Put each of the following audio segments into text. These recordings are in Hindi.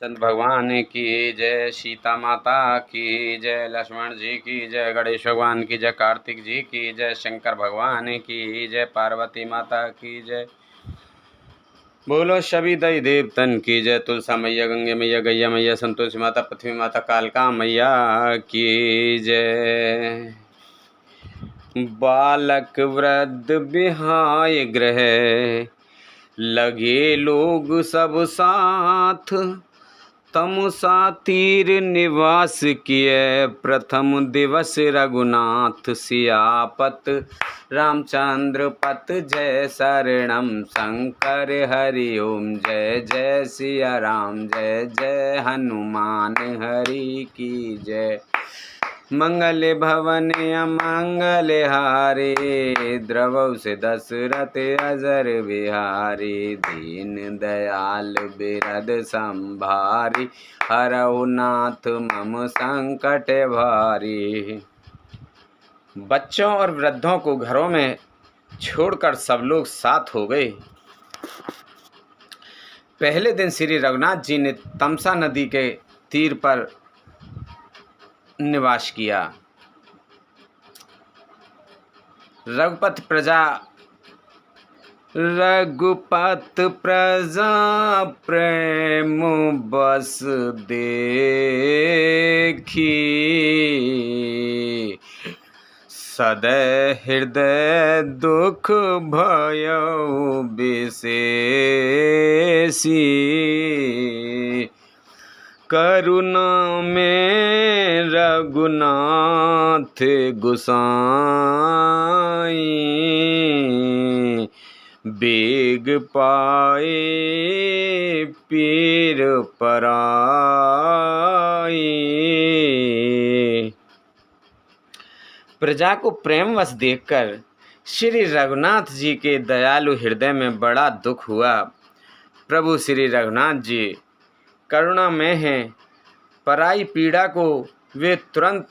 चंद्र भगवान की जय, सीता माता की जय, लक्ष्मण जी की जय, गणेश भगवान की जय, कार्तिक जी की जय, शंकर भगवान की जय, पार्वती माता की जय। बोलो सभी दई देवतन की जय। तुलसा मैया, गंगे मैया, गैया मैया, संतोषी माता, पृथ्वी माता, कालका मैया की जय। बालक वृद्ध बिहाय ग्रह, लगे लोग सब साथ, तमुसा तीर निवास किए, प्रथम दिवस रघुनाथ, सियापत रामचंद्र पत, जय शरणम शंकर हरि ओम, जय जय सिया राम, जय जय हनुमान हरि की जय। मंगल भवन अमंगल हारे, द्रवौ से दशरथ अजर बिहारी, दीन दयाल बिरद संभारी, हरहु नाथ मम संकट भारी। बच्चों और वृद्धों को घरों में छोड़कर सब लोग साथ हो गए। पहले दिन श्री रघुनाथ जी ने तमसा नदी के तीर पर निवास किया। रघुपत प्रजा प्रेम बस देखी, सदै हृदय दुख भयो विशेषी, करुणा में रघुनाथ गोसाई, बेग पाए पीर पराई। प्रजा को प्रेमवश देखकर श्री रघुनाथ जी के दयालु हृदय में बड़ा दुख हुआ। प्रभु श्री रघुनाथ जी करुणा में हैं, पराई पीड़ा को वे तुरंत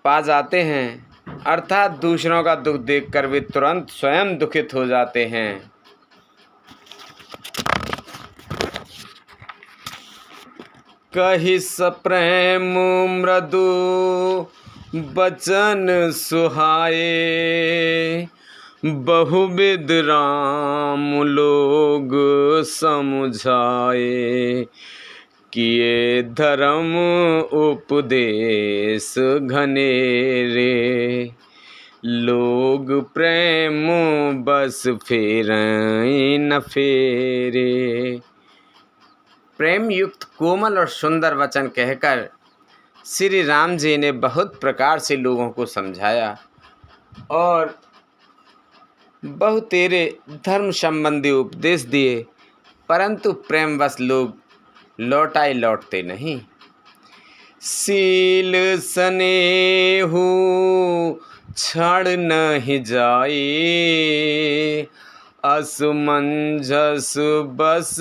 पा जाते हैं, अर्थात दूसरों का दुख देखकर वे तुरंत स्वयं दुखित हो जाते हैं। कहि सप्रेम मृदु बचन सुहाए, बहुविध राम लोग समझाए, किए धर्म उपदेश घनेरे, लोग प्रेम बस फेरई न फेरे। प्रेम युक्त कोमल और सुंदर वचन कहकर श्री राम जी ने बहुत प्रकार से लोगों को समझाया और बहुतेरे धर्म संबंधी उपदेश दिए, परंतु प्रेमवश लोग लौटते नहीं। शील स्नेहु छाड़ नहीं जाए, असमंजस बस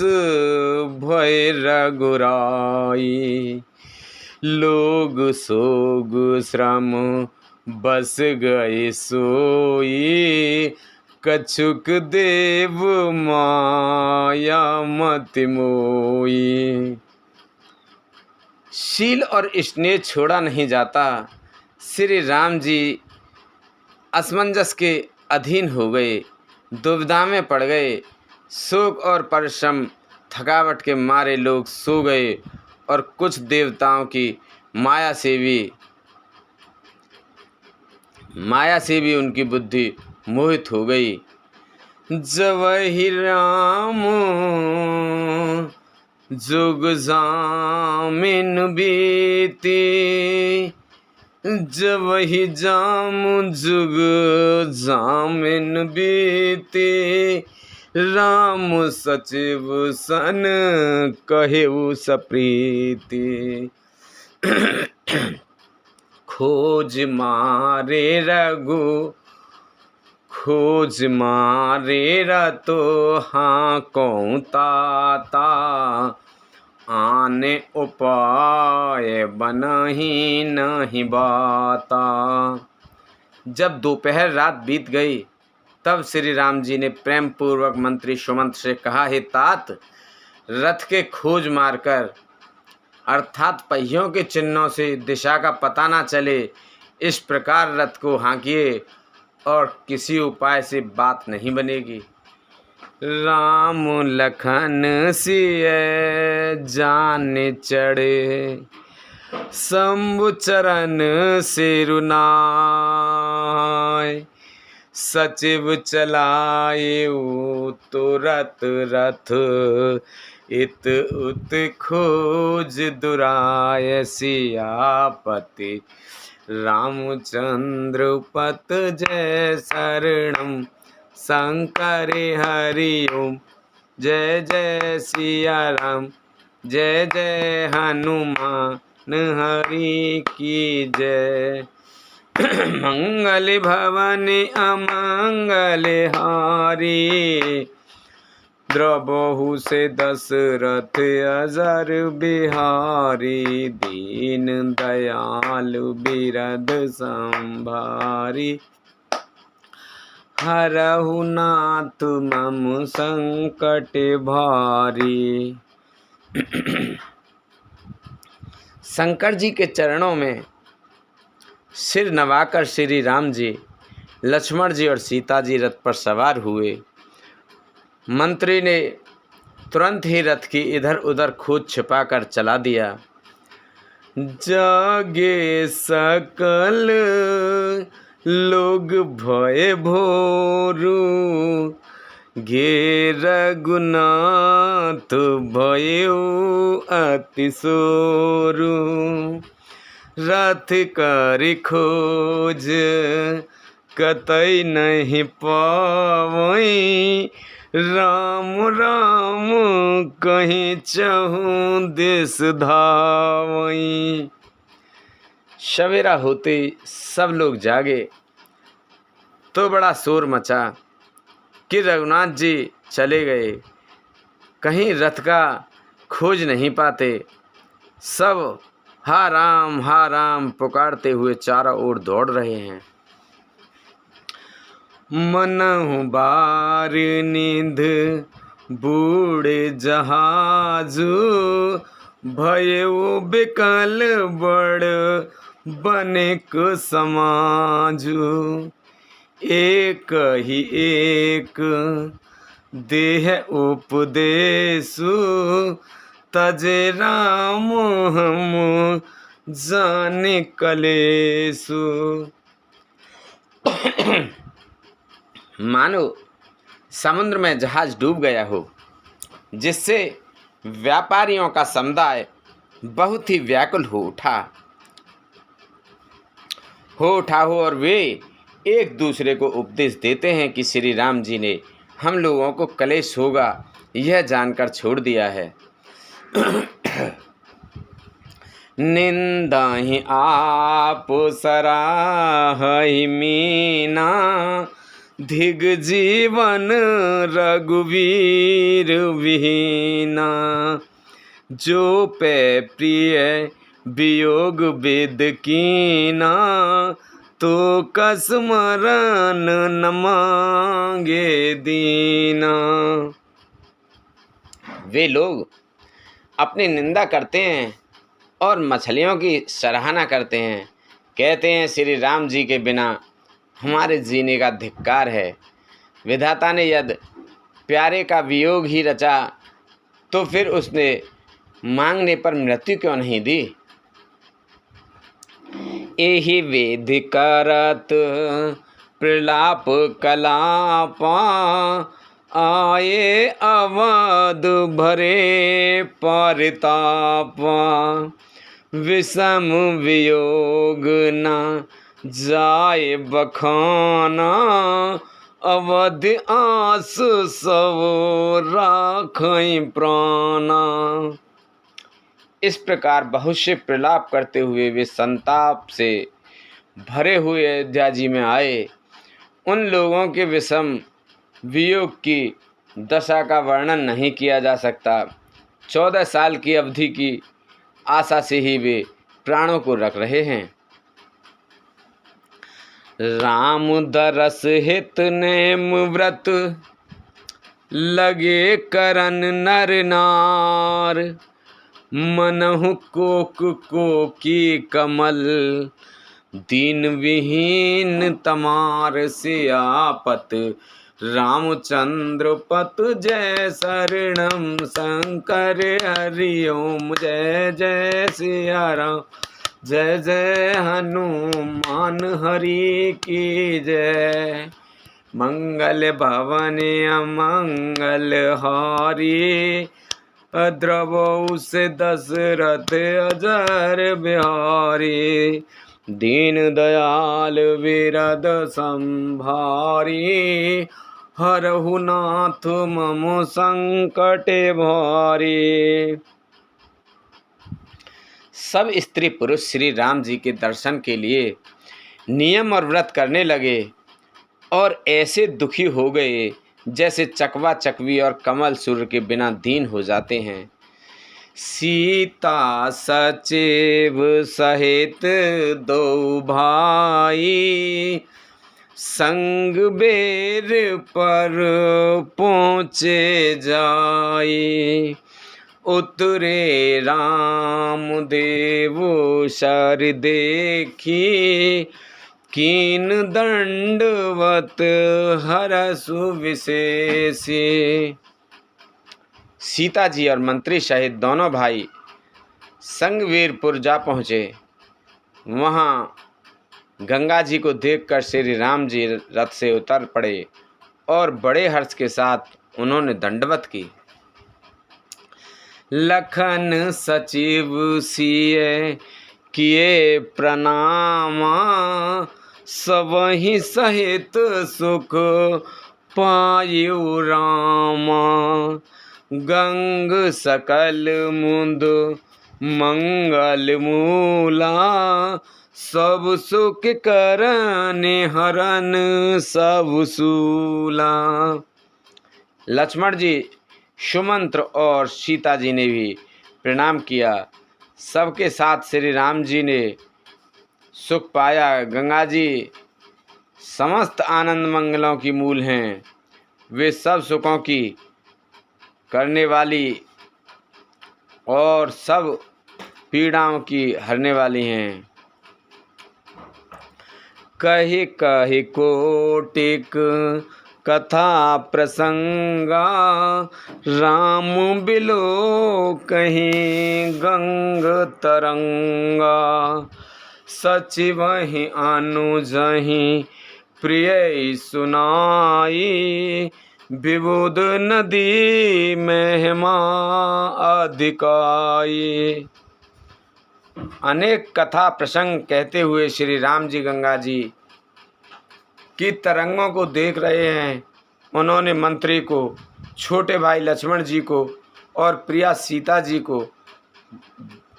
भय रघुराई, लोग सोग श्रम बस गए सोई, कछुक देव माया मति मोई। शील और स्नेह छोड़ा नहीं जाता। श्री राम जी असमंजस के अधीन हो गए, दुविधा में पड़ गए, शोक और परिश्रम थकावट के मारे लोग सो गए और कुछ देवताओं की माया से भी उनकी बुद्धि मोहित हो गई। जवहि राम जुग जामिन बीती, जवहि जाम जुग जामिन बीती, राम सचिव सन कहेउ सप्रीति, खोज मारे रतो हाँ कौं ताता, आने उपाय बनहि नहीं बाता। जब दोपहर रात बीत गई तब श्री राम जी ने प्रेम पूर्वक मंत्री सुमंत से कहा, हे तात, रथ के खोज मारकर, अर्थात पहियों के चिन्हों से दिशा का पता ना चले, इस प्रकार रथ को हाँकिए और किसी उपाय से बात नहीं बनेगी। राम लखन सिय जान चढ़े, शंभु चरण सिरुनाय, सचिव चलाए तुरत रथ, इत उत खोज दुराय, सियापति रामचंद्र पत जय शरणम, शंकर हरि ओम, जय जय सिया राम, जय जय हनुमान हरि की जय। मंगल भवन अमंगल हारी, द्रबहु से दशरथ अजर बिहारी, दीन दयालु बिरद संभारी, हरहु नाथ मम संकट भारी। शंकर जी के चरणों में सिर नवाकर श्री राम जी, लक्ष्मण जी और सीता जी रथ पर सवार हुए। मंत्री ने तुरंत ही रथ की इधर उधर खोज छिपाकर चला दिया। जागे सकल लोग भय भोरू, गे रघुनाथ भयो अति सोरू, रथ कर खोज कतई नहीं पावई, राम राम कहीं चहु दिस धावई। सवेरा होते सब लोग जागे तो बड़ा शोर मचा कि रघुनाथ जी चले गए, कहीं रथ का खोज नहीं पाते। सब हा राम पुकारते हुए चारों ओर दौड़ रहे हैं। मनहु बार नींद बूढ़े जहाजू, भयो बिकल बड़ बनिक समाजू, एक ही एक देह उपदेशु, तजे राम हम जाने कलेसु। मानो समुद्र में जहाज डूब गया हो, जिससे व्यापारियों का समुदाय बहुत ही व्याकुल हो उठा हो और वे एक दूसरे को उपदेश देते हैं कि श्री राम जी ने हम लोगों को कलेश होगा यह जानकर छोड़ दिया है। निंदा ही आप सराहि मीना, धिग जीवन रघुवीर विहीना, जो पे प्रिय वियोग विद कीना, तो कस मरण न मांगे दीना। वे लोग अपनी निंदा करते हैं और मछलियों की सराहना करते हैं, कहते हैं श्री राम जी के बिना हमारे जीने का धिक्कार है। विधाता ने यदि प्यारे का वियोग ही रचा तो फिर उसने मांगने पर मृत्यु क्यों नहीं दी। एहि वेद करत प्रलाप कलापा, आए अवध भरे परितापा, विषम वियोग न जाए बखाना, अवध आस सब राखई प्राणा। इस प्रकार बहुत से प्रलाप करते हुए वे संताप से भरे हुए अयोध्या जी में आए। उन लोगों के विषम वियोग की दशा का वर्णन नहीं किया जा सकता। 14 साल की अवधि की आशा से ही वे प्राणों को रख रहे हैं। राम दरस हित नेम व्रत, लगे करन नर नार, मनहु को की कमल, दीन विहीन तमार सियापत, रामचंद्र पत जय शरणम शंकर हरि ओम, जय जय सिया राम, जय जय हनुमान हरि की जय। मंगल भवन अमंगल हारी, द्रवौ से दशरथ अजर बिहारी, दीन दयाल विरद संभारी, हरहु नाथ मम संकट भारी। सब स्त्री पुरुष श्री राम जी के दर्शन के लिए नियम और व्रत करने लगे और ऐसे दुखी हो गए जैसे चकवा चकवी और कमल सूर्य के बिना दीन हो जाते हैं। सीता सचिव सहित दो भाई, संग बेर पर पहुँचे जाई, उतरे राम देव शर देखी, कीन दंडवत हरसु विशेषी। सीता जी और मंत्री सहित दोनों भाई संगवीरपुर जा पहुँचे। वहाँ गंगा जी को देखकर श्री राम जी रथ से उतर पड़े और बड़े हर्ष के साथ उन्होंने दंडवत की। लखन सचिव सिए किए प्रणामा, सबहि सहित सुख पायु रामा, गंग सकल मुंद मंगल मूला, सब सुख करने हरन सब सूला। लक्ष्मण जी, सुमंत्र और सीता जी ने भी प्रणाम किया। सबके साथ श्री राम जी ने सुख पाया। गंगा जी समस्त आनंद मंगलों की मूल हैं, वे सब सुखों की करने वाली और सब पीड़ाओं की हरने वाली हैं। कहि कहि कोटिक कथा प्रसंगा, राम बिलो कहीं गंग तरंगा, सचिवहि अनुजहि प्रिय सुनाई, विबुध नदी महिमा अधिकाई। अनेक कथा प्रसंग कहते हुए श्री राम जी गंगा जी की तरंगों को देख रहे हैं। उन्होंने मंत्री को, छोटे भाई लक्ष्मण जी को और प्रिया सीता जी को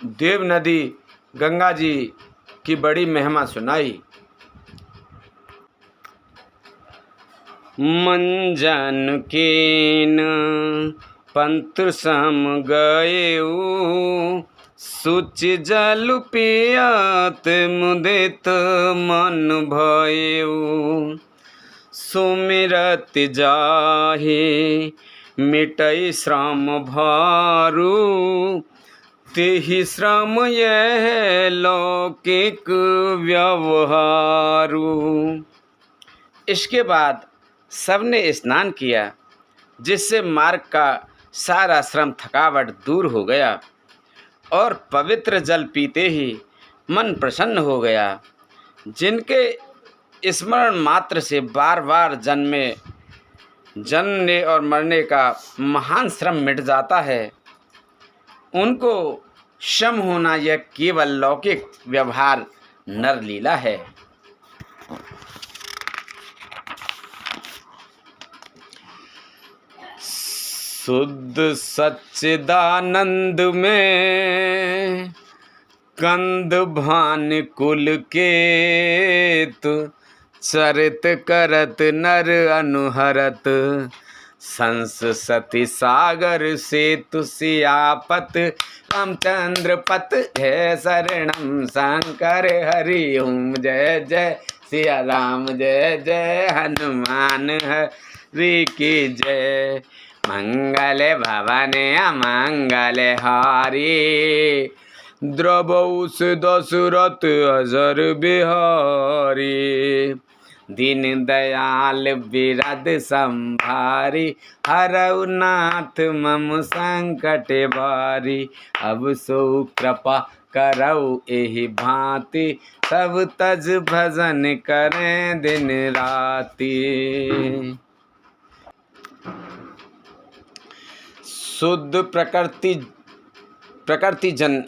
देव नदी गंगा जी की बड़ी महिमा सुनाई। मंजन कीन पंथ सम गएऊ, सुचि जल पियत मुदित मन भयऊ, सुमिरत जाहि मिटई श्रम भारू, तेहि श्रम यह लौकिक व्यवहारू। इसके बाद सबने स्नान किया, जिससे मार्ग का सारा श्रम थकावट दूर हो गया और पवित्र जल पीते ही मन प्रसन्न हो गया। जिनके स्मरण मात्र से बार बार जन्मने और मरने का महान श्रम मिट जाता है, उनको क्षम होना यह केवल लौकिक व्यवहार नर लीला है। शुद्ध सच्चिदानंद में कंद भान कुल केत, चरित करत नर अनुहरत, संस सती सागर सेतु सियापत, रामचंद्र पत जय शरणम शंकर हरि ओम, जय जय सिया राम, जय जय हनुमान श्री की जय। मंगल भवन अमंगल हारी, द्रवौस दशरथ अजर बिहारी। दीन दयाल बिरद संभारी, हरऊ नाथ मम संकट भारी। अब सो कृपा करऊ एहि भांति, सब तज भजन करें दिन राति। शुद्ध प्रकृति जन,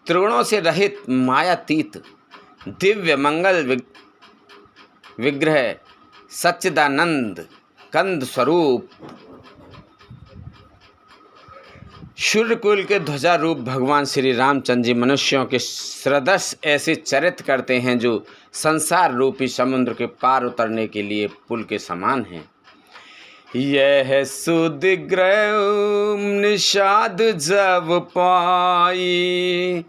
त्रिगुणों से रहित मायातीत, दिव्य मंगल विग्रह, सच्चिदानंद कंद स्वरूप, सूर्यकुल के ध्वजा रूप भगवान श्री रामचंद्र जी मनुष्यों के सदृश ऐसे चरित्र करते हैं जो संसार रूपी समुद्र के पार उतरने के लिए पुल के समान हैं। यह सुदिग्रह निषाद जब पाई,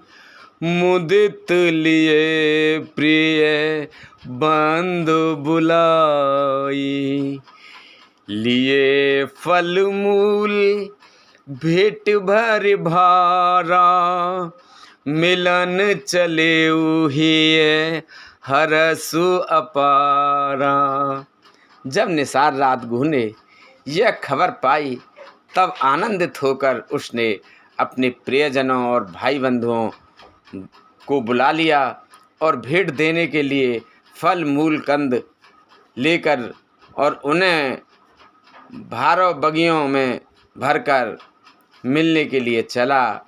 मुदित लिए प्रिय बंधु बुलाई। लिए फल मूल भेंट भर भारा, मिलन चले उहिए हरसु अपारा। जब निसार रात गुहने यह खबर पाई, तब आनंदित होकर उसने अपने प्रियजनों और भाई बंधुओं को बुला लिया और भेंट देने के लिए फल मूल कंद लेकर और उन्हें भारों बगियों में भरकर मिलने के लिए चला।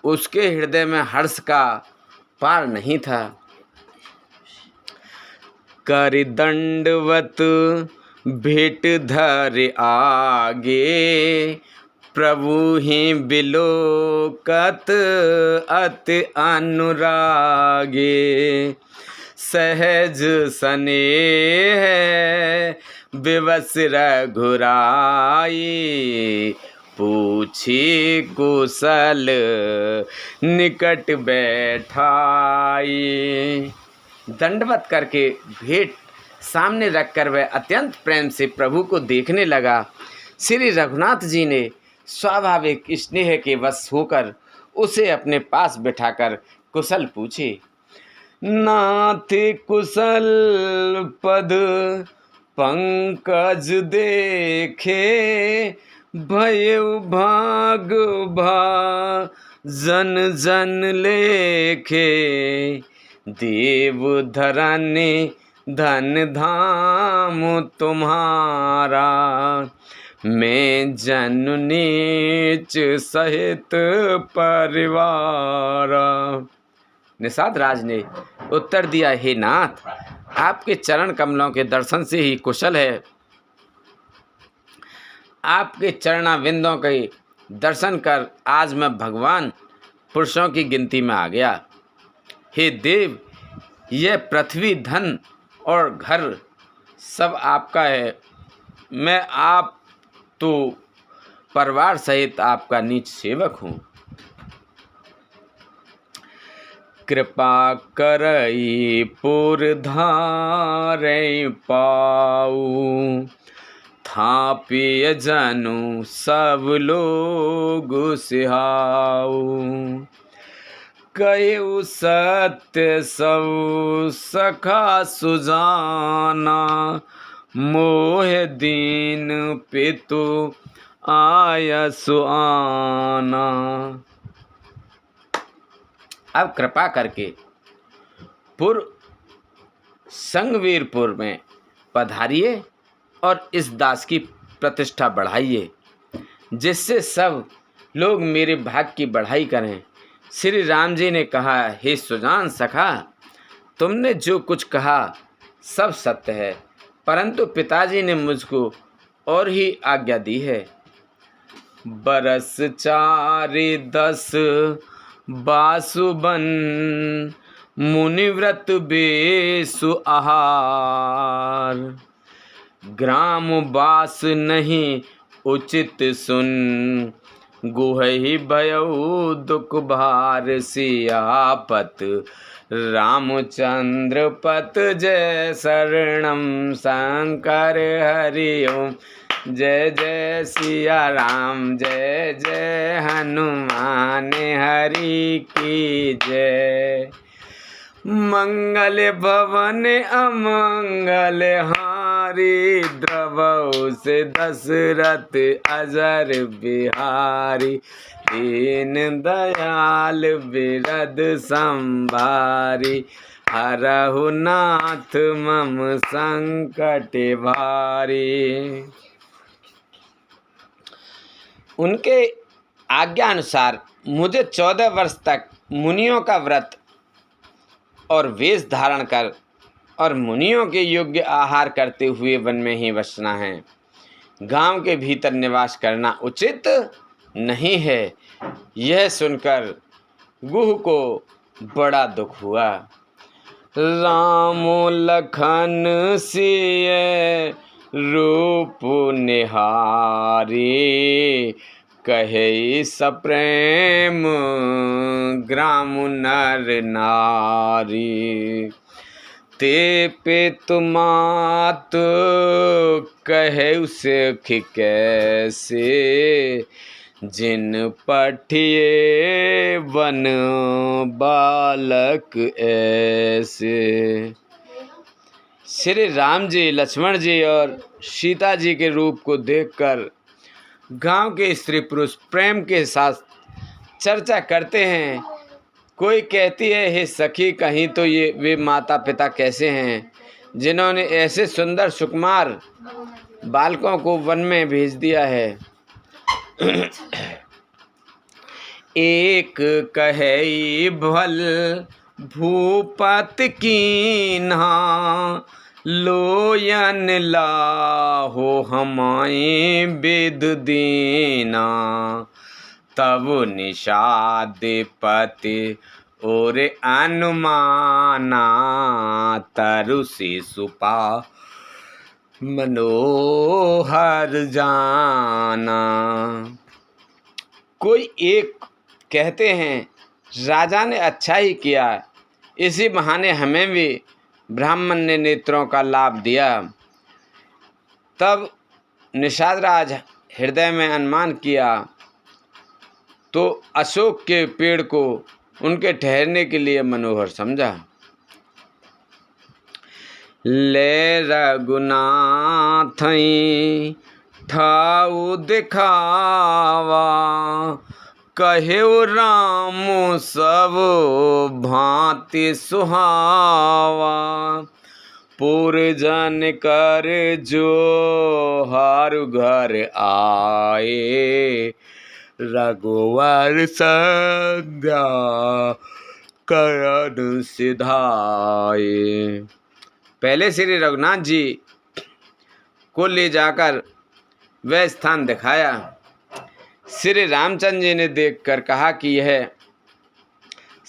उसके हृदय में हर्ष का पार नहीं था। कर दंडवत भेंट धर आगे, प्रभु ही बिलोकत अति अनुरागे। सहज स्नेह विवश रघुराई, पूछी कुशल निकट बैठाई। दंडवत करके भेंट सामने रखकर वह अत्यंत प्रेम से प्रभु को देखने लगा। श्री रघुनाथ जी ने स्वाभाविक स्नेह के वश होकर उसे अपने पास बिठाकर कुशल पूछे। नाथ कुशल पद पंकज देखे, भयउ भाग जन जन लेखे। देव धरनी धन धाम तुम्हारा, मैं जन नीच सहित परिवार। निषाद राज ने उत्तर दिया, हे नाथ, आपके चरण कमलों के दर्शन से ही कुशल है। आपके चरणाविंदों के दर्शन कर आज मैं भगवान पुरुषों की गिनती में आ गया। हे देव, यह पृथ्वी, धन और घर सब आपका है। मैं आप तो परिवार सहित आपका नीच सेवक हूँ। कृपा करई पुर धारै पाऊ, थापिय जनु सब लोग सिहाऊ। कयु सत्य सब सखा सुजाना, मोह दीन पितु आय सुआना। अब कृपा करके संगवीरपुर में पधारिए और इस दास की प्रतिष्ठा बढ़ाइए, जिससे सब लोग मेरे भाग्य की बढ़ाई करें। श्री राम जी ने कहा, हे सुजान सखा, तुमने जो कुछ कहा सब सत्य है, परंतु पिताजी ने मुझको और ही आज्ञा दी है। बरस 4-10 बासुबन, मुनिव्रत बेसु आहार। ग्राम बास नहीं उचित सुन, गुहहि भयउ दुख भार सियापत रामचंद्र पत जय शरणम शंकर हरि ओम। जय जय सिया राम जय जय हनुमान हरि की जय। मंगल भवन अमंगल हारी द्रवौ से दशरथ अजर बिहारी। दीन दयाल बिरद संभारी हरहु नाथ मम संकट भारी। उनके आज्ञा अनुसार मुझे 14 वर्ष तक मुनियों का व्रत और वेश धारण कर और मुनियों के योग्य आहार करते हुए वन में ही बसना है। गांव के भीतर निवास करना उचित नहीं है। यह सुनकर गुह को बड़ा दुख हुआ। राम लखन सिय रूप निहारी कहे सप्रेम ग्राम नर नारी। ते पितु मात कहे सुख कैसे जिन पठिए वन बालक ऐसे। श्री राम जी लक्ष्मण जी और सीता जी के रूप को देखकर गांव के स्त्री पुरुष प्रेम के साथ चर्चा करते हैं। कोई कहती है हे सखी कहीं तो ये वे माता पिता कैसे हैं जिन्होंने ऐसे सुंदर सुकुमार बालकों को वन में भेज दिया है। एक कहे भल भूपत कीन्हा लोयन लाहो हमाए बिद दीना। तब निषाद पति और अनुमाना तरु शिशुपा मनोहर जाना। कोई एक कहते हैं राजा ने अच्छा ही किया, इसी बहाने हमें भी ब्राह्मण ने नेत्रों का लाभ दिया। तब निषाद राज हृदय में अनुमान किया तो अशोक के पेड़ को उनके ठहरने के लिए मनोहर समझा। ले रघुनाथ ठाऊ दिखावा कहे राम सब भांति सुहावा। पुरजन कर जो हार घर आए रघुवर संज्ञा करण सिधाए। पहले श्री रघुनाथ जी को ले जाकर वह स्थान दिखाया। श्री रामचंद्र जी ने देखकर कहा कि यह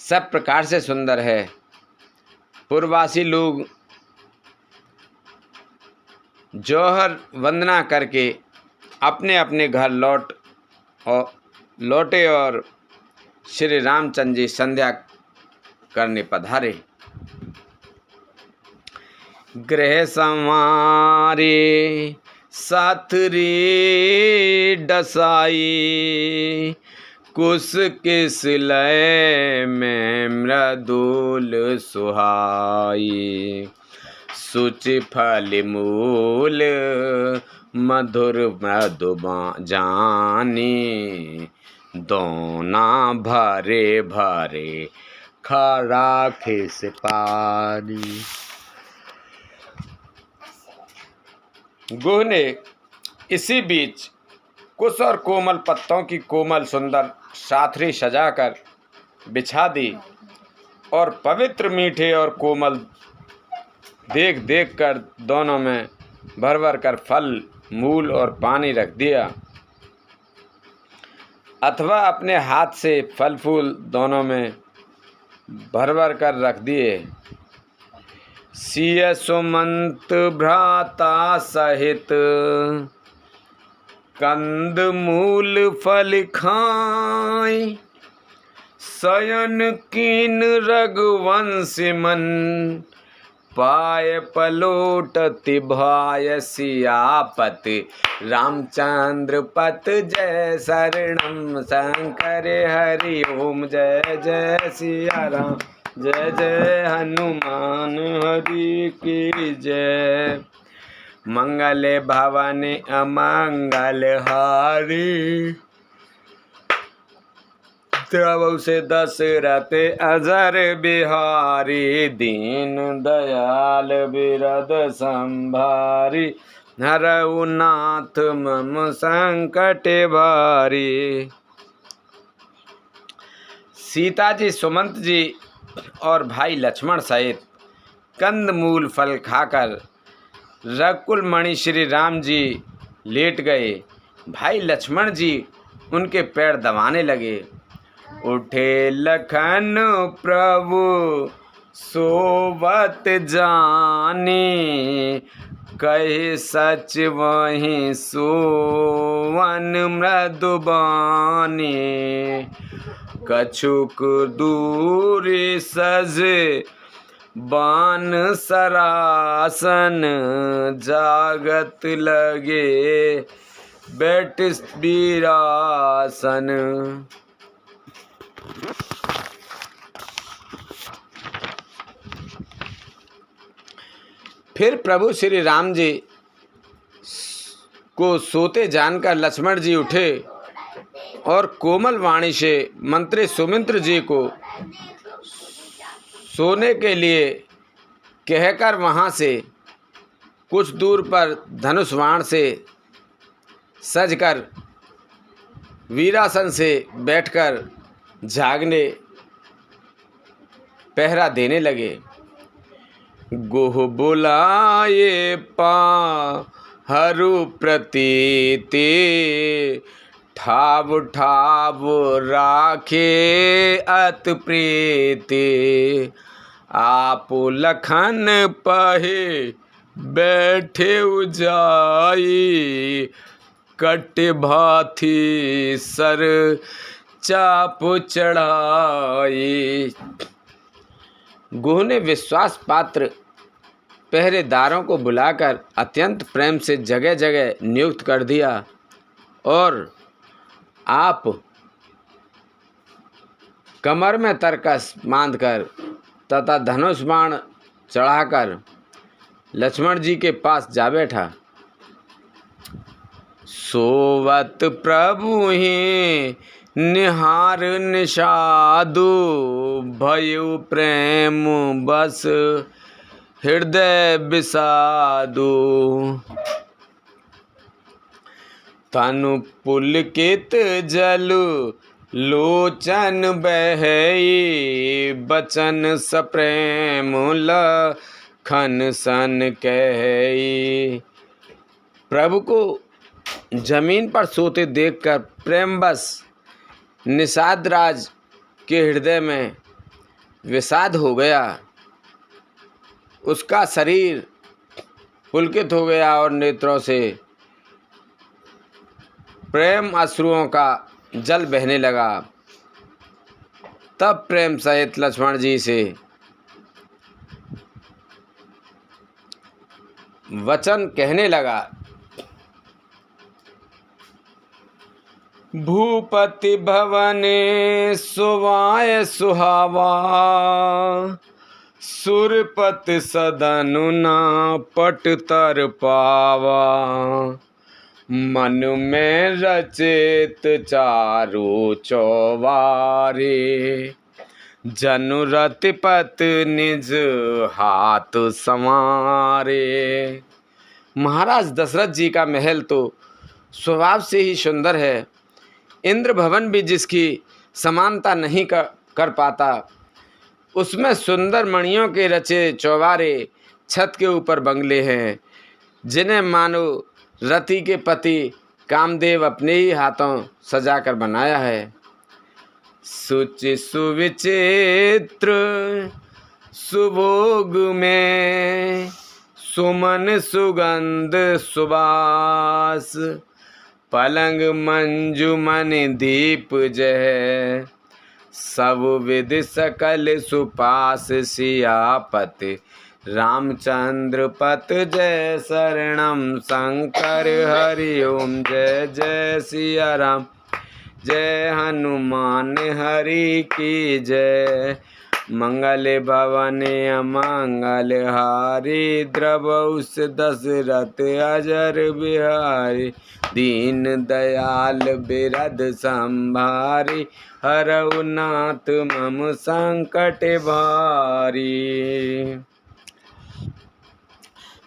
सब प्रकार से सुंदर है। पूर्ववासी लोग जौहर वंदना करके अपने अपने घर लौटे और श्री रामचंद्र जी संध्या करने पधारे। गृह संवारे साथरी डसाई कुश किस लय में मृदुल सुहाई। सुचि फल मूल मधुर मृदु जानी दोना भरे भरे खरा खिस पानी। गुह ने इसी बीच कुश और कोमल पत्तों की कोमल सुंदर साथरी सजाकर बिछा दी और पवित्र मीठे और कोमल देख देख कर दोनों में भर भर कर फल मूल और पानी रख दिया, अथवा अपने हाथ से फल फूल दोनों में भर भर कर रख दिए। सिय सुमंत भ्राता सहित कंद मूल फल खाय, शयन कीन रघुवंश मन, पाय पलोटत भाय सियापत, रामचंद्र पत जय शरणम शंकर हरि ओम, जय जय सिया राम, जय जय हनुमान हरि की जय। मंगल भवन अमंगल हारी, प्रभु से दशरथ अजर बिहारी, दीन दयाल बिरद संभारी, हरऊ नाथ मम संकट भारी। सीता जी, सुमंत जी और भाई लक्ष्मण सहित कंद मूल फल खाकर रघुकुल मणि श्री राम जी लेट गए। भाई लक्ष्मण जी उनके पैर दबाने लगे। उठे लखन प्रभु सोवत जानी, कहे सच वहीं सोवन मृदुबानी, कछुक दूरी सज बान सरासन, जागत लगे बैठ वीरासन। फिर प्रभु श्री राम जी को सोते जानकर लक्ष्मण जी उठे और कोमल वाणी से मंत्री सुमित्र जी को सोने के लिए कहकर वहाँ से कुछ दूर पर धनुष बाण से सजकर वीरासन से बैठकर जागने पहरा देने लगे। गोह बुलाए पाहरु प्रतीति, ठाव ठाव राखे अत प्रीति, आप लखन पहे बैठे जाई, कट भाथी सर चाप चढ़ाई। गुह ने विश्वास पात्र पहरेदारों को बुलाकर अत्यंत प्रेम से जगह जगह नियुक्त कर दिया और आप कमर में तरकस बांधकर तथा धनुष बाण चढ़ाकर लक्ष्मण जी के पास जा बैठा। सोवत प्रभु ही निहार निषादु, भयु प्रेम बस हृदय विषादु, तनु पुलकित जलु लोचन बहई, बचन सप्रेम लखन सन कहई। प्रभु को जमीन पर सोते देखकर प्रेमवश निषाद राज के हृदय में विषाद हो गया। उसका शरीर पुलकित हो गया और नेत्रों से प्रेम अश्रुओं का जल बहने लगा। तब प्रेम सहित लक्ष्मण जी से वचन कहने लगा। भूपति भवने सुवाय सुहावा, सुरपत सदनु ना पट तर पावा, मन में रचित चारु चौवारे, जनु रतिपत निज हाथ संवारे। महाराज दशरथ जी का महल तो स्वभाव से ही सुंदर है। इंद्र भवन भी जिसकी समानता नहीं कर पाता। उसमें सुंदर मणियों के रचे चौबारे, छत के ऊपर बंगले हैं, जिन्हें मानो रति के पति कामदेव अपने ही हाथों सजाकर बनाया है। सुचि सुविचित्र सुभोग में, सुमन सुगंध सुबास, पलंग मंजुमन दीप जय, सब विधि सकल सुपास सियापति, रामचंद्र पत जय शरणम शंकर हरि ओम जय जय सिया राम, जय हनुमान हरि की जय, मंगल भवन अमंगल हारी, द्रवउस दशरथ अजर बिहारी, दीन दयाल बिरद संभारी, हरऊ नाथ मम संकट भारी।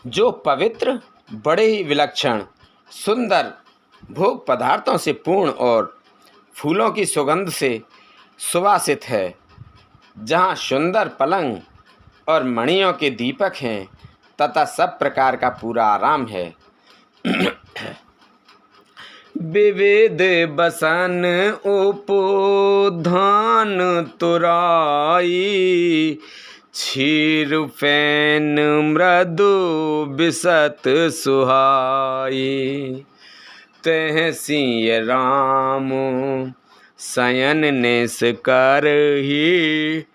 जो पवित्र, बड़े ही विलक्षण, सुंदर भोग पदार्थों से पूर्ण और फूलों की सुगंध से सुवासित है, जहाँ सुंदर पलंग और मणियों के दीपक हैं तथा सब प्रकार का पूरा आराम है। विविध बसन उपोधान तुराई, क्षीर फैन मृदु बिसत सुहाई, तह सिय राम शयन नेस करही,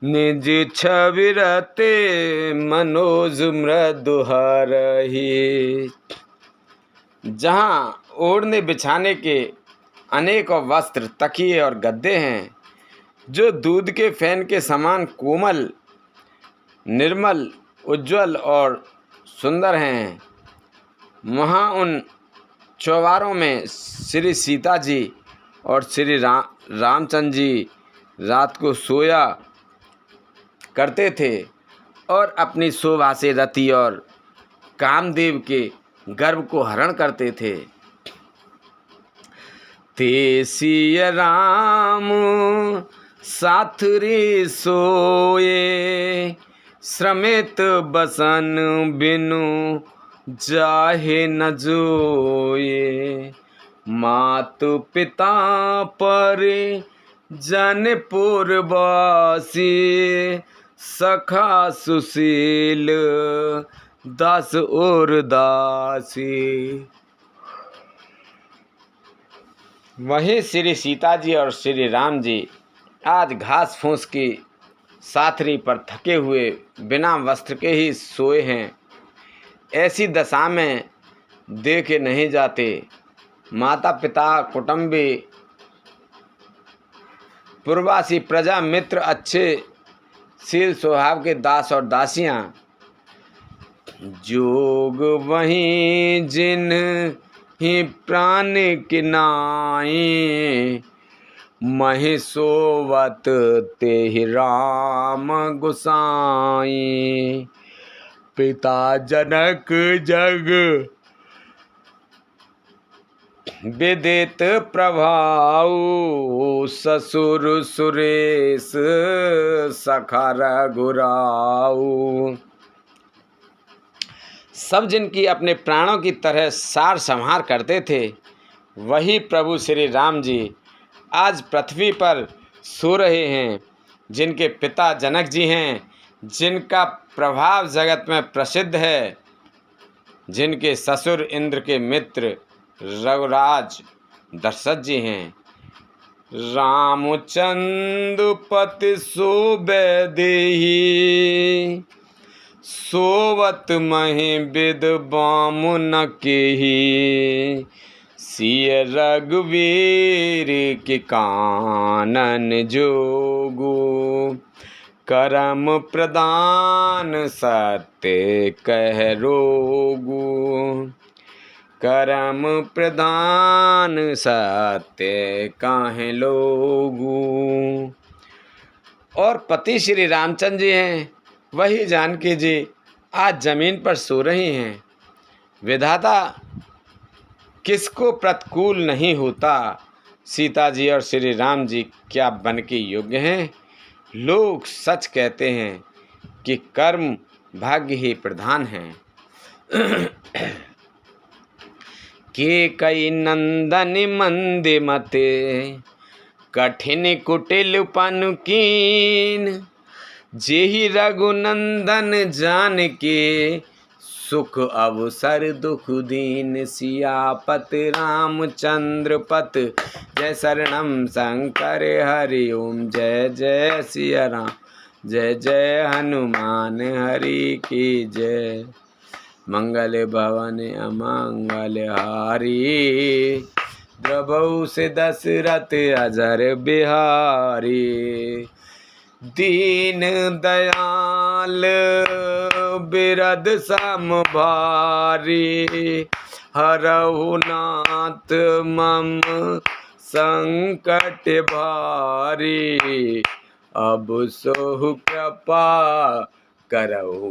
निज छवि रते मनोज मृदु हरही। जहाँ ओढ़ने बिछाने के अनेक वस्त्र, तकिए और गद्दे हैं, जो दूध के फैन के समान कोमल, निर्मल, उज्ज्वल और सुंदर हैं, वहाँ उन चौबारों में श्री सीता जी और श्री रामचंद्र जी रात को सोया करते थे और अपनी शोभा से रति और कामदेव के गर्भ को हरण करते थे। ते सिय राम साथ रे सोए, श्रमित बसन बिनु जाहे न जोए, मातु पिता पर जन पुरवासी, सखा सुशील दास और दासी। वहीं श्री सीता जी और श्री राम जी आज घास फूस की साथरी पर थके हुए बिना वस्त्र के ही सोए हैं। ऐसी दशा में देखे नहीं जाते। माता पिता, कुटुंबी, पूर्वासी, प्रजा, मित्र, अच्छे शील स्वभाव के दास और दासियां, जोग वहीं जिन ही प्राण के नाई, महिषोवत ते राम गोसाई, पिता जनक जग विदित प्रभाऊ, ससुर सुरेश सखा रघुराऊ। सब जिनकी अपने प्राणों की तरह सार संहार करते थे, वही प्रभु श्री राम जी आज पृथ्वी पर सो रहे हैं। जिनके पिता जनक जी हैं, जिनका प्रभाव जगत में प्रसिद्ध है, जिनके ससुर इंद्र के मित्र रघुराज दशरथ जी हैं। रामचंद्र पति सोबे देहि, सोवत महि विद बामुन केहि, सिय रघुवीर के कानन जोगु, करम प्रदान सत्य कह रोगु, करम प्रदान सत्य काहे लोगु। और पति श्री रामचंद्र जी हैं, वही जानकी जी आज जमीन पर सो रही हैं। विधाता किसको प्रतिकूल नहीं होता। सीता जी और श्री राम जी क्या बन के योग्य हैं। लोग सच कहते हैं कि कर्म भाग्य ही प्रधान हैं। के कई नंदन मंदे मते, कठिन कुटिल पनुकीन, जेहि रघुनंदन जान के, सुख अवसर दुख दीन सियापत रामचंद्र पत। जय शरणम शंकर हरि ओम जय जय सिया राम जय जय हनुमान हरि की जय। मंगल भवन अमंगल हारी द्रवहु से दशरथ अजर बिहारी। दीन दयाल बिरद सम भारी हरहु नाथ मम संकट भारी। अब सोहु कृपा करहु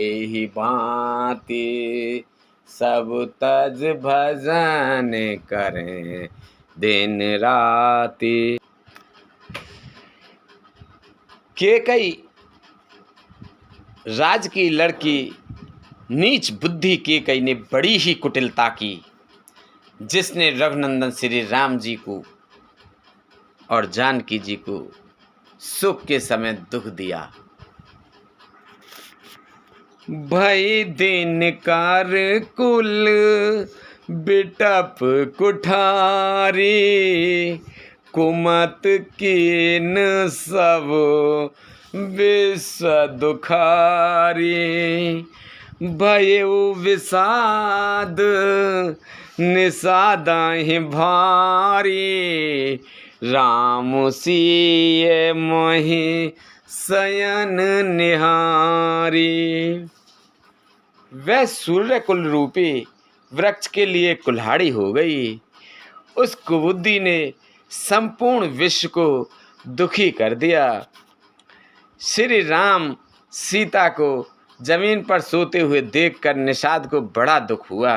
एहि भांति सब तज भजन करें दिन राति। केकई राज की लड़की नीच बुद्धि केकई ने बड़ी ही कुटिलता की, जिसने रघुनंदन श्री राम जी को और जानकी जी को सुख के समय दुख दिया। भई दिन कार कुल बिटप कुठारी कुमत कीन सब विश्व दुखारी। भयउ विषाद निषादाहि भारी राम सिय मोहि शयन निहारी। वह सूर्य कुल रूपी वृक्ष के लिए कुल्हाड़ी हो गई। उस कुबुद्धि ने संपूर्ण विश्व को दुखी कर दिया। श्री राम सीता को जमीन पर सोते हुए देखकर निषाद को बड़ा दुख हुआ।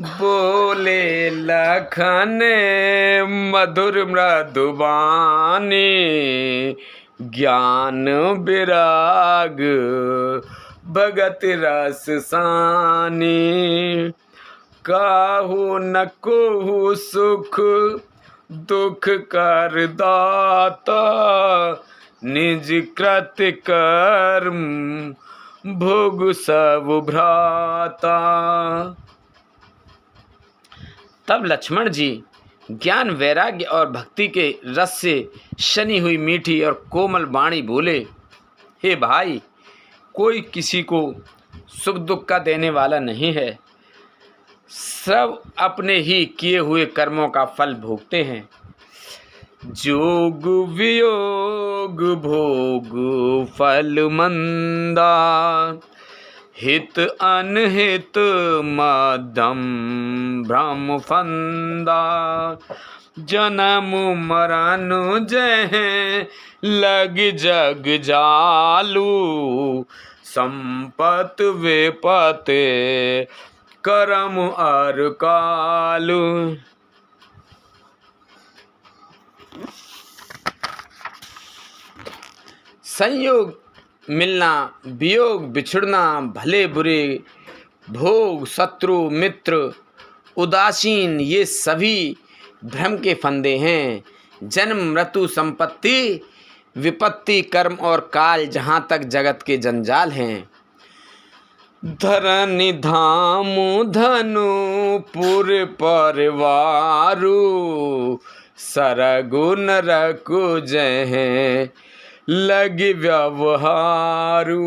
बोले लखन मधुर मृदुबानी ज्ञान विराग भगत रस सानी। काहू न कोहू सुख दुख कर दाता निज कृत कर्म भोग सब भ्राता। तब लक्ष्मण जी ज्ञान वैराग्य और भक्ति के रस से शनी हुई मीठी और कोमल वाणी बोले, हे भाई, कोई किसी को सुख दुख का देने वाला नहीं है। सब अपने ही किए हुए कर्मों का फल भोगते हैं। जोग वियोग भोग फल मंदा हित अनहित मध्यम भ्रम फंदा। जन्म मरण जय लग जग जालू संपत विपत करम अर कालू। संयोग मिलना वियोग बिछुड़ना भले बुरे भोग शत्रु मित्र उदासीन ये सभी भ्रम के फंदे हैं। जन्म मृत्यु संपत्ति विपत्ति कर्म और काल जहाँ तक जगत के जंजाल हैं। धरनि धाम धनु पुर परिवारु सरगु नरकु जय लगी व्यवहारू।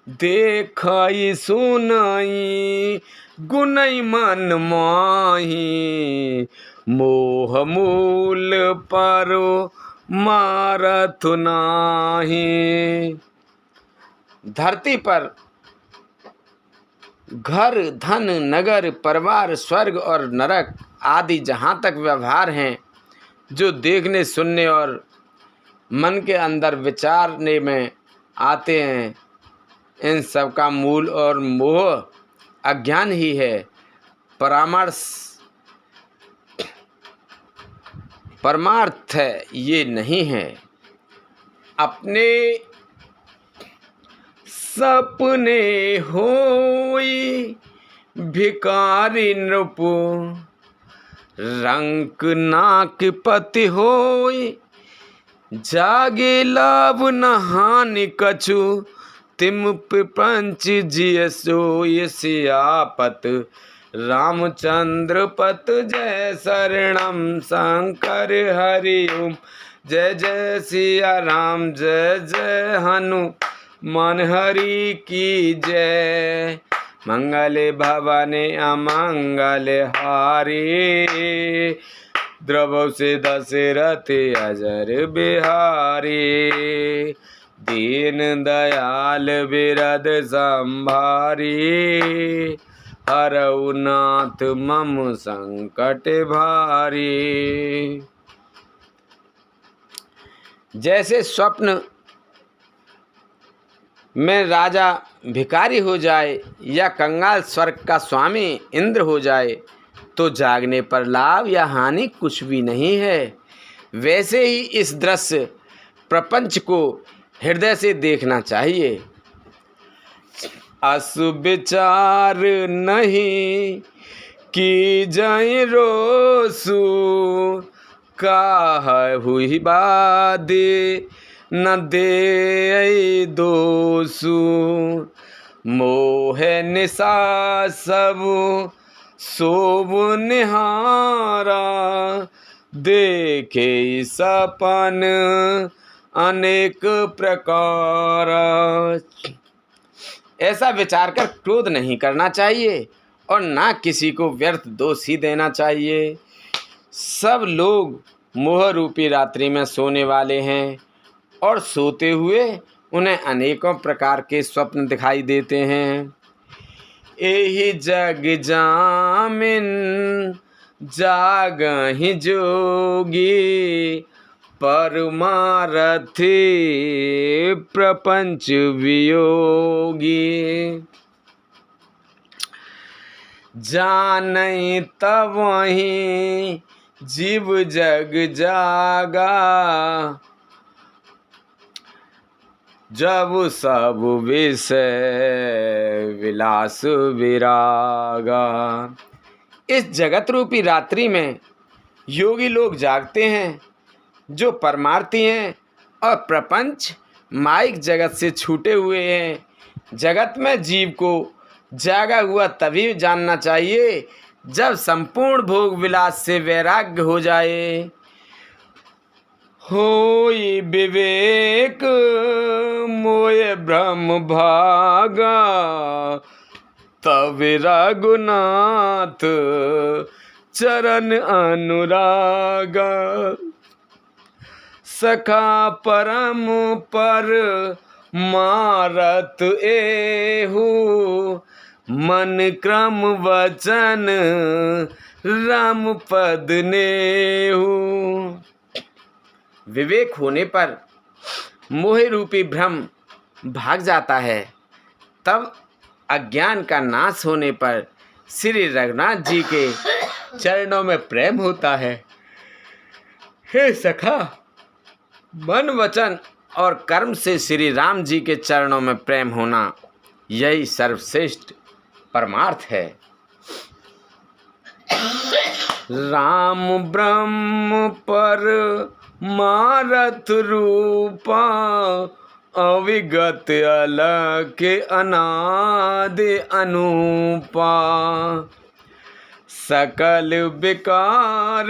देखाई सुनाई गुनई मन माही मोह मूल परो मारथ नाही। धरती पर घर धन नगर परिवार स्वर्ग और नरक आदि जहाँ तक व्यवहार हैं, जो देखने सुनने और मन के अंदर विचारने में आते हैं, इन सब का मूल और मोह अज्ञान ही है। परमार्थ ये नहीं है। अपने सपने होई भिकारी नृप रंक नाक पति होई जागे लाभ न हानि कछु तिम प्रपंच जिय सोय सियापत, रामचंद्र पत जय शरणम शंकर हरि ओम। जय जय सिया राम जय जय हनुमान हरि की जय। मंगल भवने अमंगल हारी, द्रवौ से दशरथ अजर बिहारी। दीन दयाल बिरद संभारी, हरऊ नाथ मम संकट भारी। जैसे स्वप्न में राजा भिखारी हो जाए या कंगाल स्वर्ग का स्वामी इंद्र हो जाए तो जागने पर लाभ या हानि कुछ भी नहीं है, वैसे ही इस दृश्य प्रपंच को हृदय से देखना चाहिए। असुविचार नहीं की जाए रोसु, काह हुई बादे न दे दोसु। मोह निशा सब सोब निहारा, देखे सपन अनेक प्रकार। ऐसा विचार कर क्रोध नहीं करना चाहिए और ना किसी को व्यर्थ दोष ही देना चाहिए। सब लोग मोह रूपी रात्रि में सोने वाले हैं और सोते हुए उन्हें अनेकों प्रकार के स्वप्न दिखाई देते हैं। एहि जग जामिन जागहि जोगी, परमारथी प्रपंच वियोगी। जानई तब वहीं जीव जग जागा, जब सब विषय विलास विरागा। इस जगत रूपी रात्रि में योगी लोग जागते हैं जो परमार्थी हैं और प्रपंच माइक जगत से छूटे हुए हैं। जगत में जीव को जागा हुआ तभी जानना चाहिए जब संपूर्ण भोग विलास से वैराग्य हो जाए। होई विवेक मोय ब्रह्म भागा, तब रघुनाथ चरण अनुरागा। सखा परम पर मारत एहू, मन क्रम वचन राम पद नेहू। विवेक होने पर मोह रूपी भ्रम भाग जाता है, तब अज्ञान का नाश होने पर श्री रघुनाथ जी के चरणों में प्रेम होता है। हे सखा, मन वचन और कर्म से श्री राम जी के चरणों में प्रेम होना, यही सर्वश्रेष्ठ परमार्थ है। राम ब्रह्म पर मारत रूपा, अविगत अलख अनादि अनूपा। सकल विकार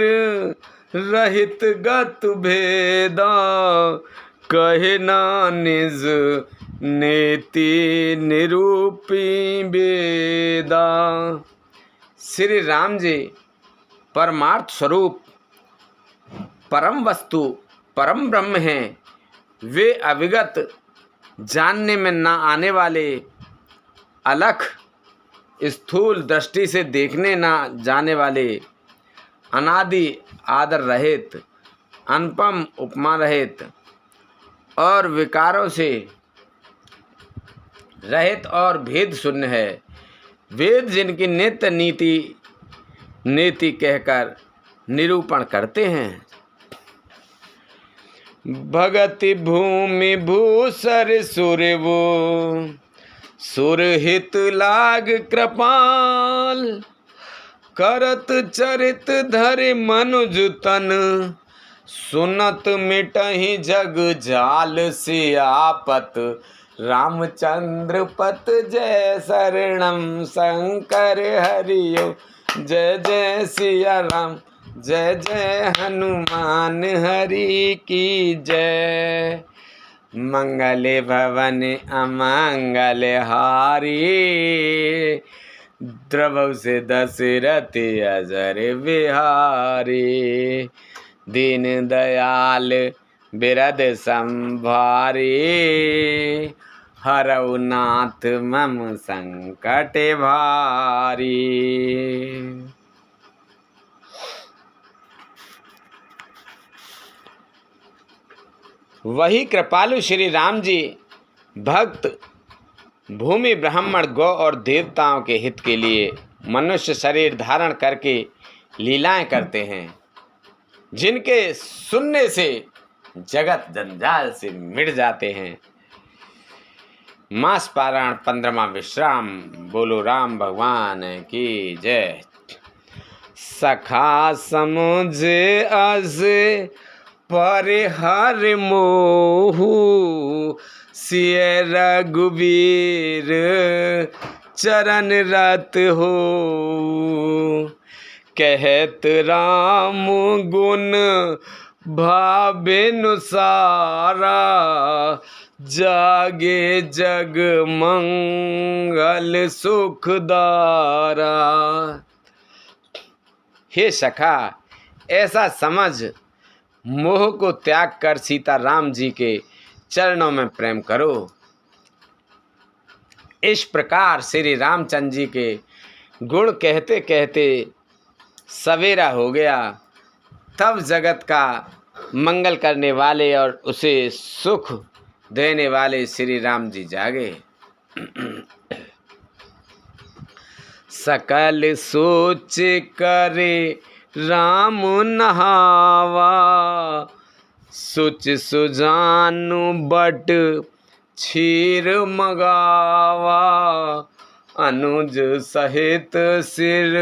रहित गत भेदा, कहे ना निज नेति निरूपी वेदा। श्री राम जी परमार्थ स्वरूप परम वस्तु परम ब्रह्म हैं। वे अविगत जानने में ना आने वाले, अलख स्थूल दृष्टि से देखने ना जाने वाले, अनादि आदर रहित, अनुपम उपमा रहित और विकारों से रहित और भेद शून्य है। वेद जिनकी नित्य नीति कहकर निरूपण करते हैं। भगति भूमि भूसर सुर वो, सुर हित लाग कृपाल। करत चरित धरि मनुज तन, सुनत मिटहि जग जाल। सियापत रामचंद्र पत जय शरणम शंकर हरिओ। जय जय सिया राम जय जय हनुमान हरि की जय। मंगल भवन अमंगल हारी द्रवौ से दशरथ अजर बिहारी। दीन दयाल बिरद संभारी हरौ नाथ मम संकट भारी। वही कृपालु श्री राम जी भक्त भूमि ब्राह्मण गौ और देवताओं के हित के लिए मनुष्य शरीर धारण करके लीलाएं करते हैं, जिनके सुनने से जगत जंजाल से मिट जाते हैं। मास पारायण 15वां विश्राम। बोलो राम भगवान की जय। सखा समुझ अस पर हर मोहु सिय रघुबीर चरण रत हो। कहत राम गुण भावेनुसारा जागे जग मंगल सुखदारा। हे सखा, ऐसा समझ मोह को त्याग कर सीता राम जी के चरणों में प्रेम करो। इस प्रकार श्री रामचंद्र जी के गुण कहते कहते सवेरा हो गया। तब जगत का मंगल करने वाले और उसे सुख देने वाले श्री राम जी जागे। सकल सोच करे राम नहावा सुच सुजानु बट क्षीर मगावा। अनुज सहित सिर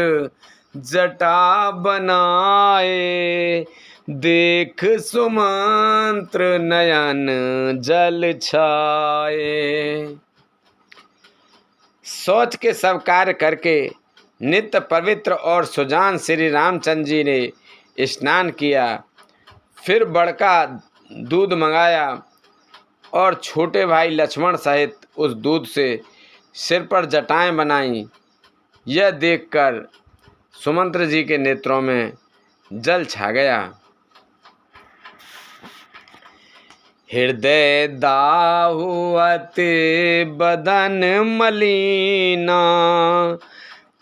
जटा बनाए देख सुमंत्र नयन जल छाए। सोच के सब कार्य करके नित्य पवित्र और सुजान श्री रामचंद्र जी ने स्नान किया, फिर बड़का दूध मंगाया और छोटे भाई लक्ष्मण सहित उस दूध से सिर पर जटाएं बनाई। यह देखकर सुमंत्र जी के नेत्रों में जल छा गया। हृदय दाहुअत बदन मलीना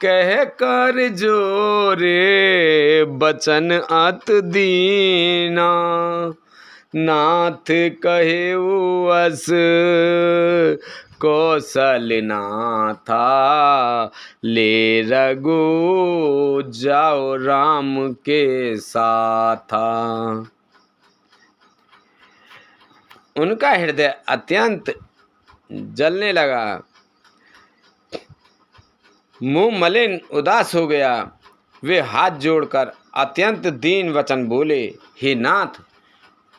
कह कर जोरे बचन अत दीना। नाथ कहे अस कौशल नाथा ले रघु जाओ राम के साथा। उनका हृदय अत्यंत जलने लगा, मुंह मलिन उदास हो गया। वे हाथ जोड़कर अत्यंत दीन वचन बोले, हे नाथ,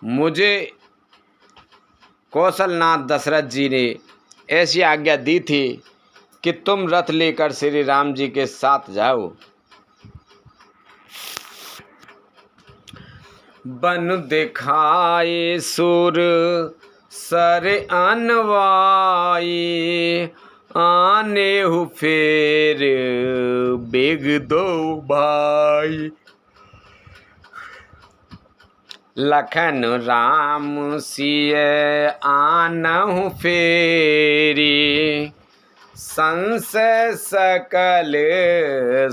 मुझे कौशलनाथ दशरथ जी ने ऐसी आज्ञा दी थी कि तुम रथ लेकर श्री राम जी के साथ जाओ। बन दिखाए सुर सर अनवाई आने हु फेर बेग दो भाई। लखन राम सिय आनहु फेरी संशय सकल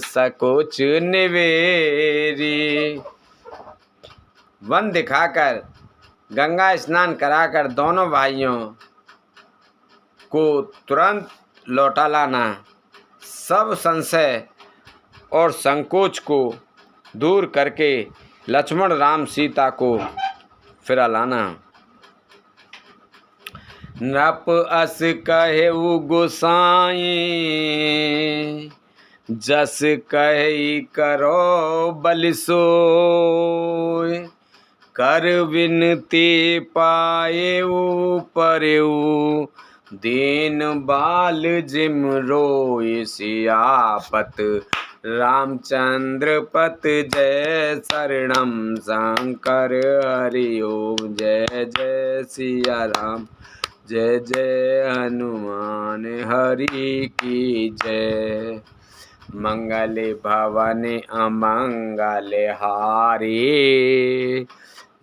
सकुच निवेरी। वन दिखाकर गंगा स्नान कराकर दोनों भाइयों को तुरंत लौटा लाना, सब संशय और संकोच को दूर करके लक्ष्मण राम सीता को फिरा लाना। नृप अस कहेउ गोसाई जस कहे करो बलि सोय। कर विनती पाएउ परेउ दीन बाल जिम रोय सियापत, रामचंद्र पत जय शरणम शंकर हरि ओम। जय जय सिया राम, जय जय हनुमान हरि की जय। मंगल भवन अमंगल हारी,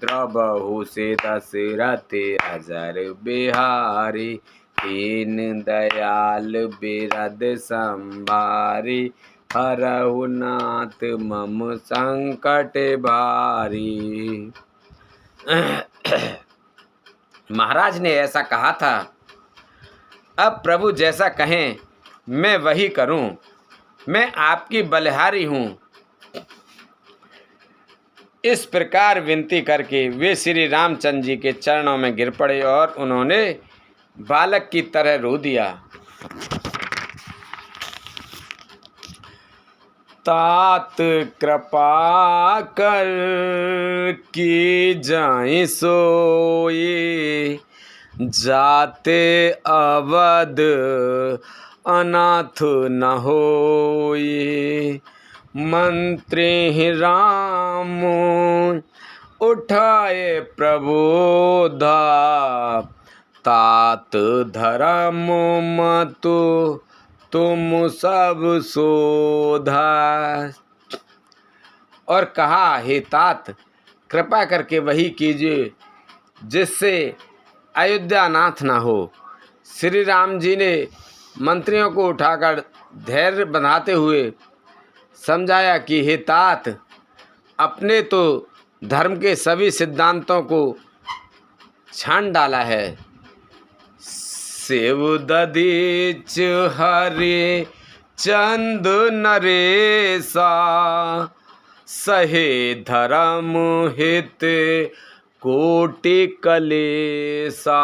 द्रबहु से दशरथ अजर बिहारी। दीन दयाल बिरद संभारी, हरहु नाथ मम संकट भारी। महाराज ने ऐसा कहा था, अब प्रभु जैसा कहें मैं वही करूं। मैं आपकी बलिहारी हूं। इस प्रकार विनती करके वे श्री रामचंद्र जी के चरणों में गिर पड़े और उन्होंने बालक की तरह रो दिया। तात कृपा कर की जाए सोई, जाते अवध अनाथ न होई। मंत्री राम उठाए प्रबोधा, तात धर्म मतु तुम सब शोधा। और कहा, हे तात, कृपा करके वही कीजिए जिससे अयोध्या नाथ ना हो। श्री राम जी ने मंत्रियों को उठाकर धैर्य बंधाते हुए समझाया कि हे तात, अपने तो धर्म के सभी सिद्धांतों को छान डाला है। शिव दधीच हरि चंद नरेसा, सहे धर्म हित कोटि कलेसा।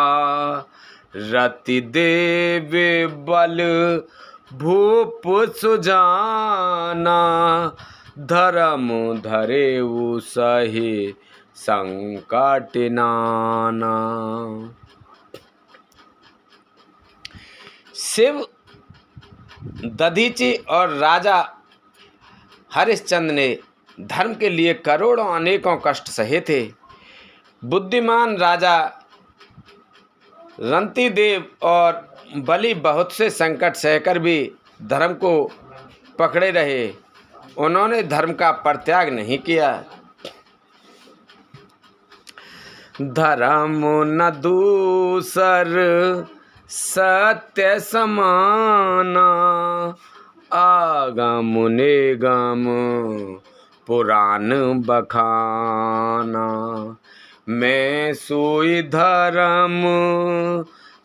रति देव बल भूप सुजाना, धर्म धरेउ सहे संकट नाना। शिव दधीची और राजा हरिश्चंद्र ने धर्म के लिए करोड़ों अनेकों कष्ट सहे थे। बुद्धिमान राजा रंतिदेव और बलि बहुत से संकट सहकर भी धर्म को पकड़े रहे। उन्होंने धर्म का परित्याग नहीं किया। धर्म न दूसर सत्य समाना, आगम निगम पुराण बखाना। मैं सोई धर्म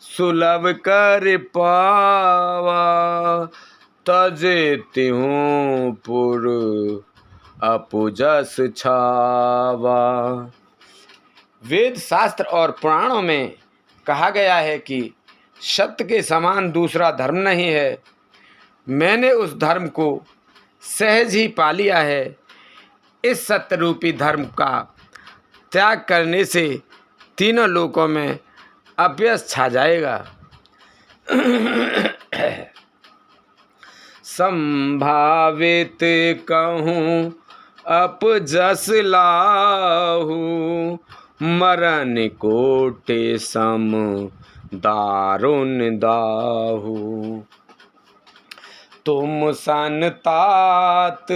सुलभ कर पावा, तजे हूँ पुर अपुजस छावा। वेद शास्त्र और पुराणों में कहा गया है कि सत्य के समान दूसरा धर्म नहीं है। मैंने उस धर्म को सहज ही पा लिया है। इस सत्य रूपी धर्म का त्याग करने से तीनों लोकों में अपयश छा जाएगा। संभावित कहूँ अपजस लाहू, मरण कोटि सम दारुण दाहू। तुम सन तात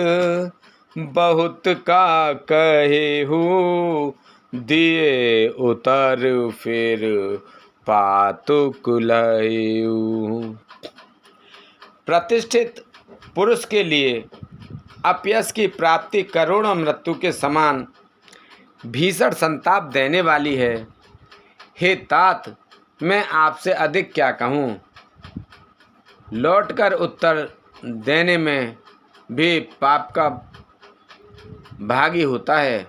बहुत का कहे हो, दिए उतर फिर पातुक लयू। प्रतिष्ठित पुरुष के लिए अपयश की प्राप्ति करोड़ों मृत्यु के समान भीषण संताप देने वाली है। हे तात, मैं आपसे अधिक क्या कहूँ। लौटकर उत्तर देने में भी पाप का भागी होता है।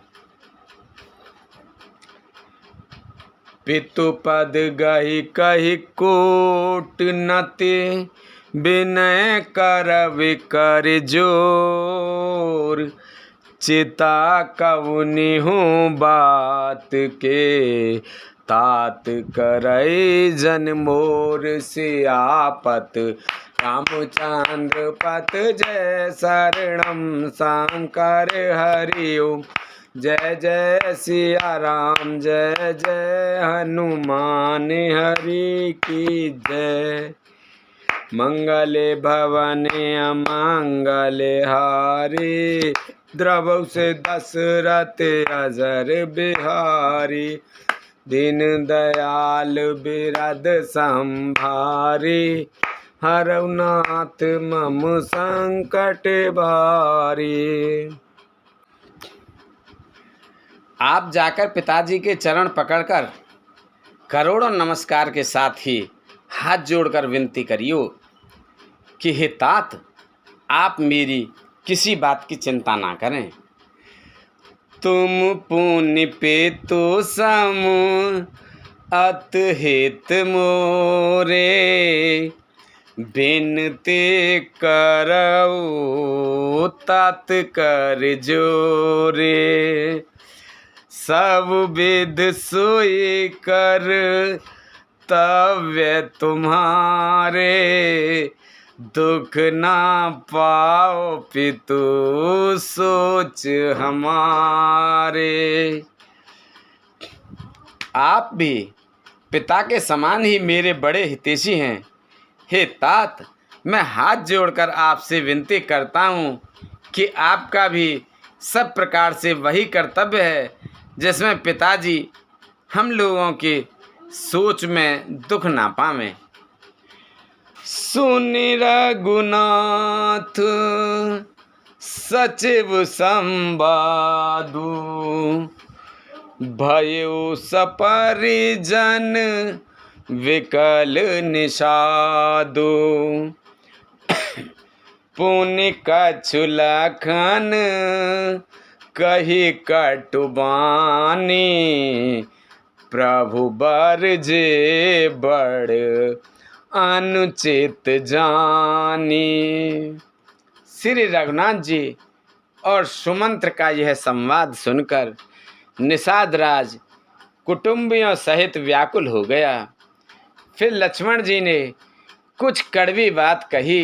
पितुपद गहि कहि कोट नते, विनय करब कर जोर। चिता कवनि हूँ बात के, तात करई जन मोर सियापत रामचंद्र पत जय शरणम शंकर हरि ओम। जय जय सिया राम जय जय हनुमान हरि की जय। मंगले भवने अमंगले हारी द्रवौ से दशरथ अजर बिहारी। दीन दयाल बिरद संभारी हरौ नाथ मम संकट भारी। आप जाकर पिताजी के चरण पकड़कर करोड़ों नमस्कार के साथ ही हाथ जोड़कर विनती करियो कि हे तात, आप मेरी किसी बात की चिंता ना करें। तुम पुण्य पे तो सम अतहित मोरे बिनती करौ तात कर जोरे। सब विध सोई कर तव्य तुम्हारे दुख ना पाओ पितु सोच हमारे। आप भी पिता के समान ही मेरे बड़े हितैषी हैं। हे तात, मैं हाथ जोड़कर आपसे विनती करता हूँ कि आपका भी सब प्रकार से वही कर्तव्य है जिसमें पिताजी हम लोगों की सोच में दुख ना पावें। सुनि रघुनाथ सचिव संवादु भयो सपरिजन विकल निषादु। पुनि कछु लखन कही कटुबानी प्रभु बरजे बड़ अनुचित जानी। श्री रघुनाथ जी और सुमंत्र का यह संवाद सुनकर निषाद राज कुटुंबियों सहित व्याकुल हो गया। फिर लक्ष्मण जी ने कुछ कड़वी बात कही।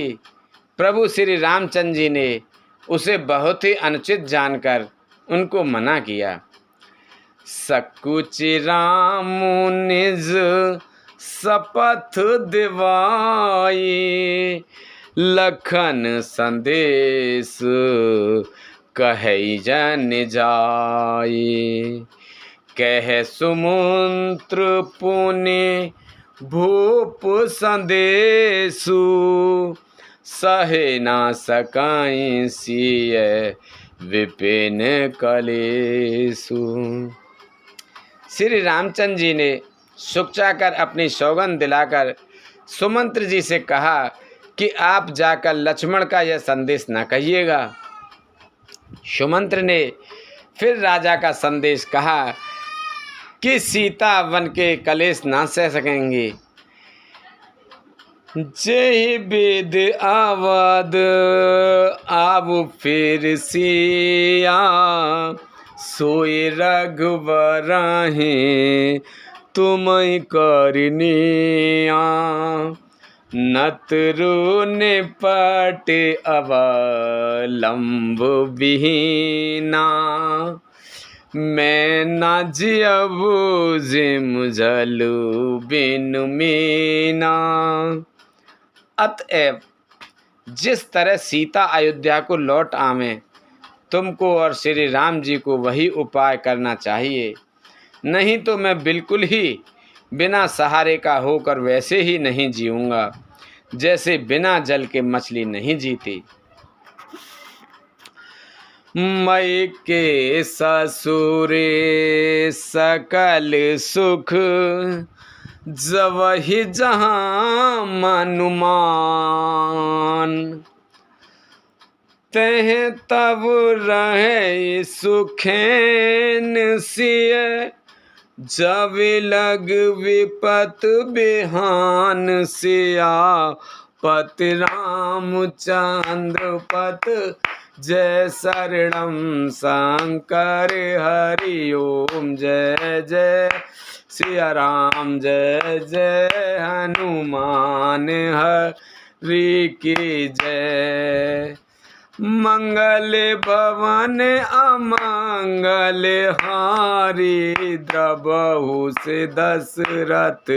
प्रभु श्री रामचंद्र जी ने उसे बहुत ही अनुचित जानकर उनको मना किया। सकुच राम निज शपथ दिवाई लखन संदेश कहै जन जाई। कह सुमंत्र पुनि भूप संदेशु सहे ना सकाई सिय विपिन कलेसु। श्री रामचंद्र जी ने सुख चाहकर अपनी सौगंध दिलाकर सुमंत्र जी से कहा कि आप जाकर लक्ष्मण का यह संदेश न कहिएगा। सुमंत्र ने फिर राजा का संदेश कहा कि सीता वन के कलेश ना सह सकेंगी। जय विद आवद आब फिर सिया सोई रघुबर हैं तुमई करनिया। नतरु निपट अवलंब विहीना मैं न जियबु जिम जलु बिनु मीना। अतएव जिस तरह सीता अयोध्या को लौट आवें तुमको और श्री राम जी को वही उपाय करना चाहिए, नहीं तो मैं बिल्कुल ही बिना सहारे का होकर वैसे ही नहीं जीऊँगा जैसे बिना जल के मछली नहीं जीती। मई के ससुरे सकल सुख जवहि जहाँ मनुमान तह तब रहे सुखेन सिय जब लग विपत बिहान सिया पत रामचंद्र पत जय शरणम शंकर हरि ओम। जय जय सिया राम जय जय हनुमान हरि की जय। मंगल भवन अमंगल हारी द्रबहु से दशरथ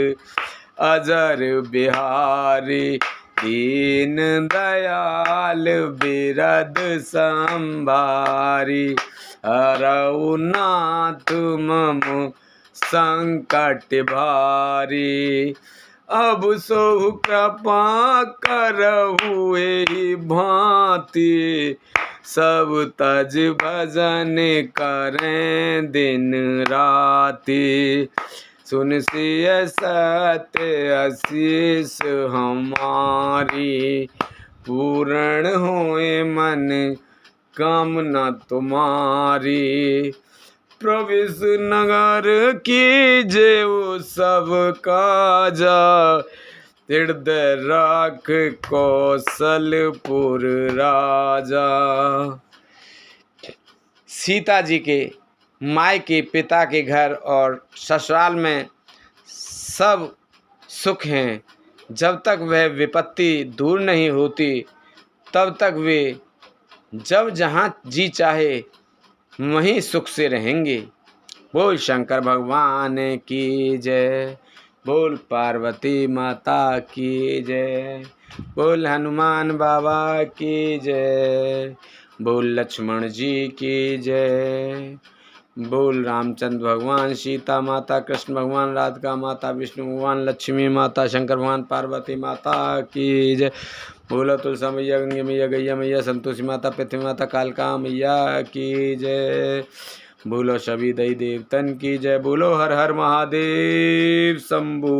अजर बिहारी। दीन दयाल बिरद संभारी हरऊ नाथ मम संकट भारी। अब सो कृपा करहु एहि भांति सब तज भजन करें दिन राति। सुन सिय सत्य आशीष हमारी पूर्ण होए मन कामना तुम्हारी। प्रवेश नगर की जेऊ सब काजा हृदय राख कौशलपुर राजा। सीता जी के मायके पिता के घर और ससुराल में सब सुख हैं। जब तक वह विपत्ति दूर नहीं होती तब तक वे जब जहाँ जी चाहे वहीं सुख से रहेंगे। बोल शंकर भगवान की जय। बोल पार्वती माता की जय। बोल हनुमान बाबा की जय। बोल लक्ष्मण जी की जय। बोल रामचंद्र भगवान, सीता माता, कृष्ण भगवान, राधिका माता, विष्णु भगवान, लक्ष्मी माता, शंकर भगवान, पार्वती माता की जय। बोलो तुलसा मैया, गंगे मैया, गैया मैया, संतोषी माता, पृथ्वी माता, कालका मैया की जय। बोलो सभी दई देवतन की जय। बोलो हर हर महादेव शंभू।